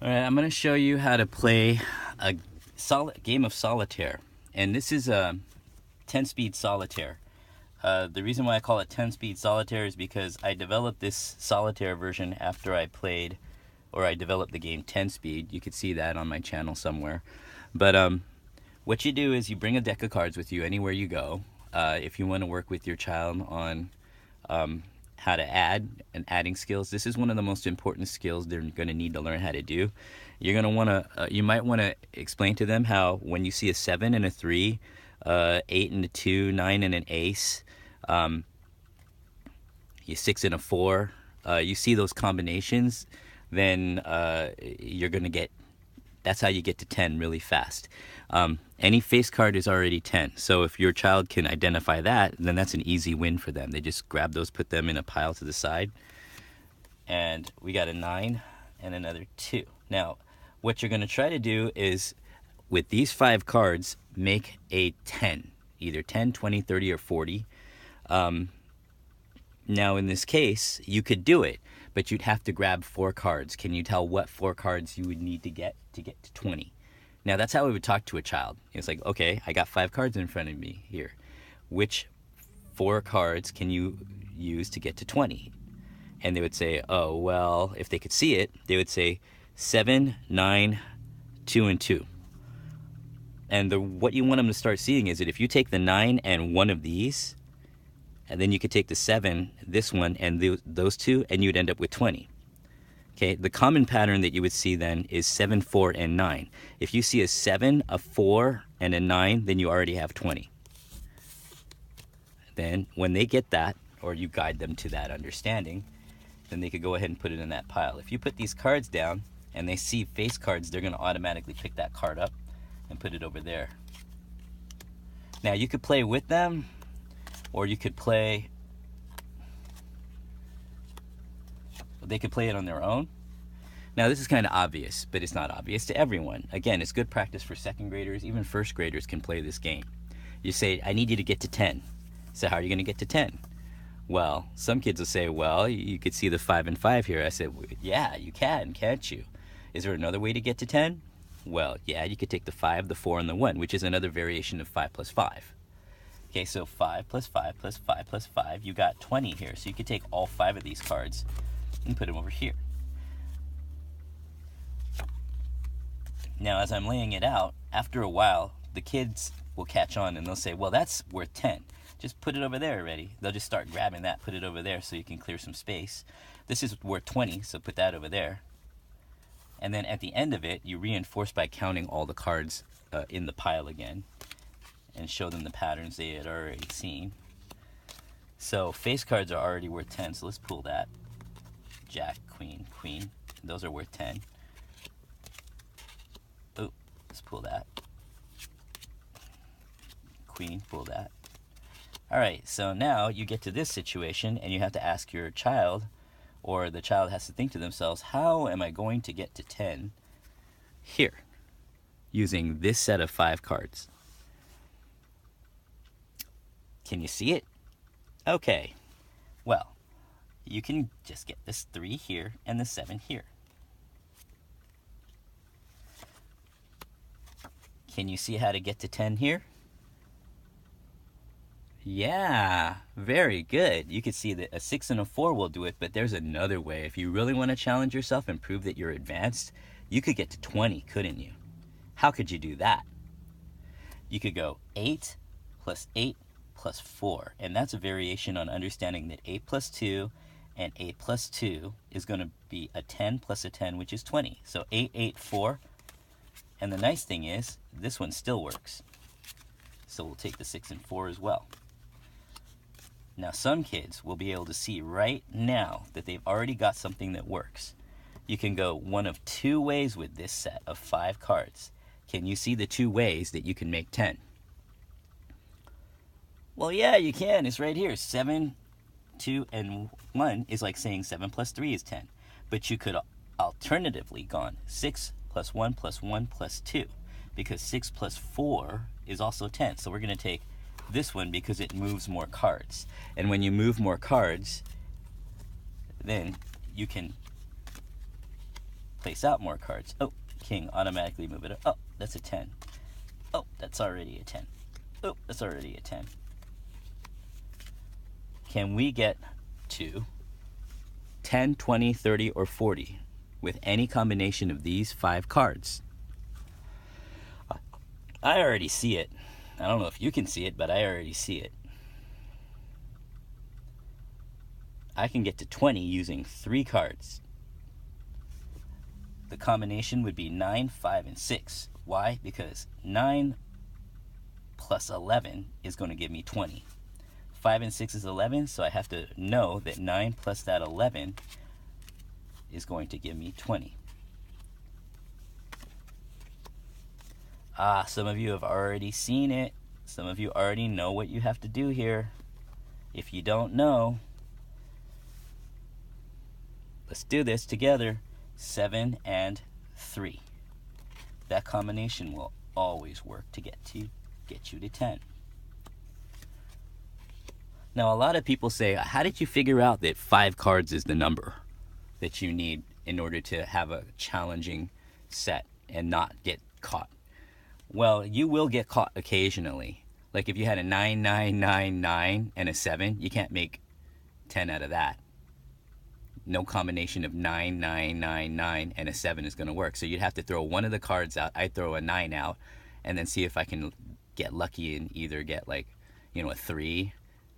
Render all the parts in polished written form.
All right, I'm going to show you how to play a game of solitaire. And this is a 10-speed solitaire. The reason why I call it 10-speed solitaire is because I developed this solitaire version after I developed the game 10-speed. You could see that on my channel somewhere. But what you do is you bring a deck of cards with you anywhere you go. If you want to work with your child on how to add and adding skills, this is one of the most important skills they're going to need to learn how to do. You're going to want to you might want to explain to them how when you see a 7 and a 3, 8 and a 2, 9 and an ace, you 6 and a 4, you see those combinations, then you're going to get, that's how you get to 10 really fast. Any face card is already 10. So if your child can identify that, then that's an easy win for them. They just grab those, put them in a pile to the side. And we got a 9 and another 2. Now, what you're going to try to do is, with these 5 cards, make a 10. Either 10, 20, 30, or 40. Now, in this case, you could do it, but you'd have to grab 4 cards. Can you tell what 4 cards you would need to get to 20? Now, that's how we would talk to a child. It's like, okay, I got 5 cards in front of me here. Which 4 cards can you use to get to 20? And they would say, oh, well, if they could see it, they would say 7, 9, 2, and 2. And what you want them to start seeing is that if you take the 9 and one of these, and then you could take the 7, this one, and those 2, and you'd end up with 20. Okay, the common pattern that you would see then is 7, 4, and 9. If you see a 7, a 4, and a 9, then you already have 20. Then when they get that, or you guide them to that understanding, then they could go ahead and put it in that pile. If you put these cards down and they see face cards, they're going to automatically pick that card up and put it over there. Now you could play with them, or you could play, they could play it on their own. Now this is kind of obvious, but it's not obvious to everyone. Again, it's good practice for 2nd graders. Even 1st graders can play this game. You say, I need you to get to 10. So how are you going to get to 10? Well, some kids will say, well, you could see the 5 and 5 here. I said, yeah, you can, can't you? Is there another way to get to 10? Well, yeah, you could take the 5, the 4, and the 1, which is another variation of 5 plus 5. Okay, so 5 plus 5 plus 5 plus 5, you got 20 here. So you could take all 5 of these cards and put them over here. Now, as I'm laying it out, after a while, the kids will catch on and they'll say, well, that's worth 10. Just put it over there already. They'll just start grabbing that, put it over there so you can clear some space. This is worth 20, so put that over there. And then at the end of it, you reinforce by counting all the cards in the pile again and show them the patterns they had already seen. So face cards are already worth 10, so let's pull that. Jack, queen, queen. Those are worth 10. Oh, let's pull that. Queen, pull that. All right, so now you get to this situation and you have to ask your child, or the child has to think to themselves, how am I going to get to 10 here using this set of 5 cards? Can you see it? Okay, well, you can just get this 3 here and the 7 here. Can you see how to get to 10 here? Yeah, very good. You can see that a 6 and a 4 will do it, but there's another way. If you really want to challenge yourself and prove that you're advanced, you could get to 20, couldn't you? How could you do that? You could go 8 plus 8 plus 4, and that's a variation on understanding that 8 plus 2 and 8 plus 2 is going to be a 10 plus a 10, which is 20. So 8, 8, 4. And the nice thing is, this one still works. So we'll take the 6 and 4 as well. Now some kids will be able to see right now that they've already got something that works. You can go one of 2 ways with this set of 5 cards. Can you see the 2 ways that you can make 10? Well, yeah, you can. It's right here. 7, 2, and 1 is like saying 7 plus 3 is 10. But you could alternatively gone 6 plus 1 plus 1 plus 2. Because 6 plus 4 is also 10. So we're going to take this one because it moves more cards. And when you move more cards, then you can place out more cards. Oh, king, automatically move it up. Oh, that's a 10. Oh, that's already a 10. Oh, that's already a 10. Can we get to 10, 20, 30, or 40 with any combination of these 5 cards? I already see it. I don't know if you can see it, but I already see it. I can get to 20 using 3 cards. The combination would be 9, 5, and 6. Why? Because 9 plus 11 is going to give me 20. 5 and 6 is 11, so I have to know that 9 plus that 11 is going to give me 20. Some of you have already seen it. Some of you already know what you have to do here. If you don't know, let's do this together. 7 and 3. That combination will always work to get you to 10. Now, a lot of people say, how did you figure out that 5 cards is the number that you need in order to have a challenging set and not get caught? Well, you will get caught occasionally. Like if you had a 9, 9, 9, 9, and a 7, you can't make 10 out of that. No combination of 9, 9, 9, 9, and a 7 is going to work. So you'd have to throw one of the cards out. I'd throw a 9 out and then see if I can get lucky and either get like, a 3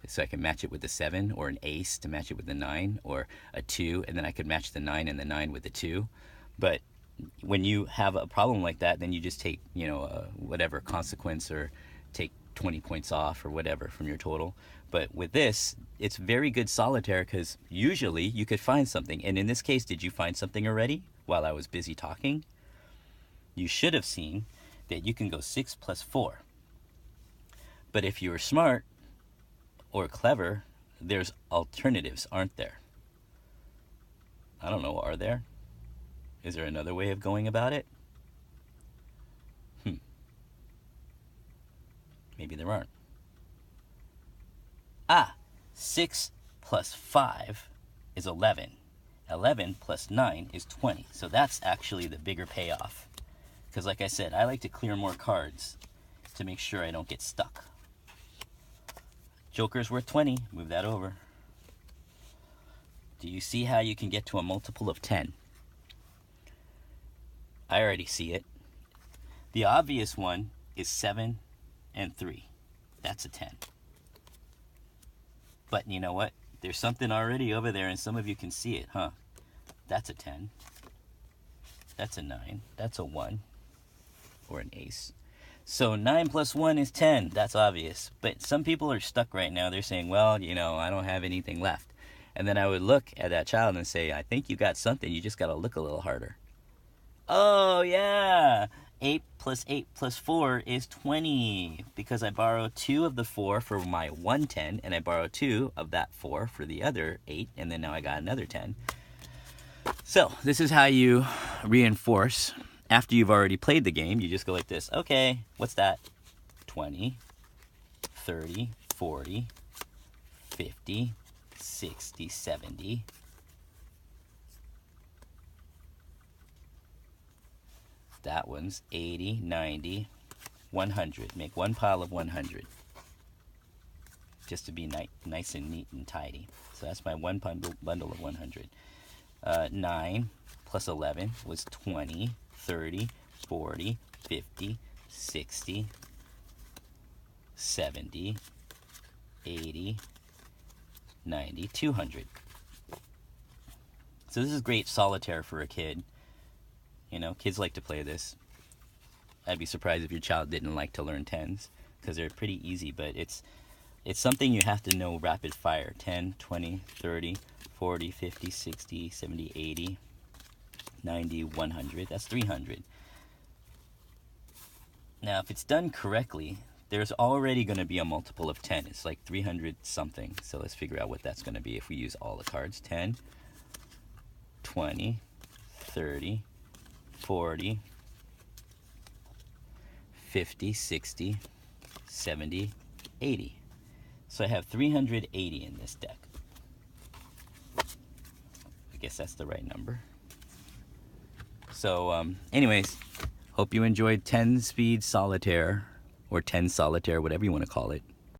so I can match it with the 7, or an ace to match it with the 9, or a 2, and then I could match the 9 and the 9 with the 2. But when you have a problem like that, then you just take, whatever consequence, or take 20 points off or whatever from your total. But with this, it's very good solitaire because usually you could find something. And in this case, did you find something already while I was busy talking? You should have seen that you can go 6 plus 4. But if you're smart or clever, there's alternatives, aren't there? I don't know, are there? Is there another way of going about it? Maybe there aren't. 6 plus 5 is 11. 11 plus 9 is 20. So that's actually the bigger payoff. Because like I said, I like to clear more cards to make sure I don't get stuck. Joker's worth 20. Move that over. Do you see how you can get to a multiple of 10? I already see it. The obvious one is 7 and 3. That's a 10. But you know what? There's something already over there, and some of you can see it, huh? That's a 10. That's a 9. That's a 1. Or an ace. So 9 plus 1 is 10. That's obvious. But some people are stuck right now. They're saying, well, I don't have anything left. And then I would look at that child and say, I think you got something. You just got to look a little harder. Oh, yeah. 8 plus 8 plus 4 is 20. Because I borrow 2 of the 4 for my 1 10, and I borrow 2 of that 4 for the other 8, and then now I got another 10. So this is how you reinforce. After you've already played the game, you just go like this. Okay, what's that? 20, 30, 40, 50, 60, 70. That one's 80, 90, 100. Make one pile of 100. Just to be nice and neat and tidy. So that's my one bundle of 100. 9 plus 11 was 20, 30, 40, 50, 60, 70, 80, 90, 200. So this is great solitaire for a kid. Kids like to play this. I'd be surprised if your child didn't like to learn tens, because they're pretty easy, but it's something you have to know rapid fire. 10, 20, 30, 40, 50, 60, 70, 80, 90, 100. That's 300. Now, if it's done correctly, there's already going to be a multiple of 10. It's like 300 something. So let's figure out what that's going to be if we use all the cards. 10, 20, 30, 40, 50, 60, 70, 80. So I have 380 in this deck. I guess that's the right number. So, anyways, hope you enjoyed 10 Speed Solitaire, or 10 Solitaire, whatever you want to call it.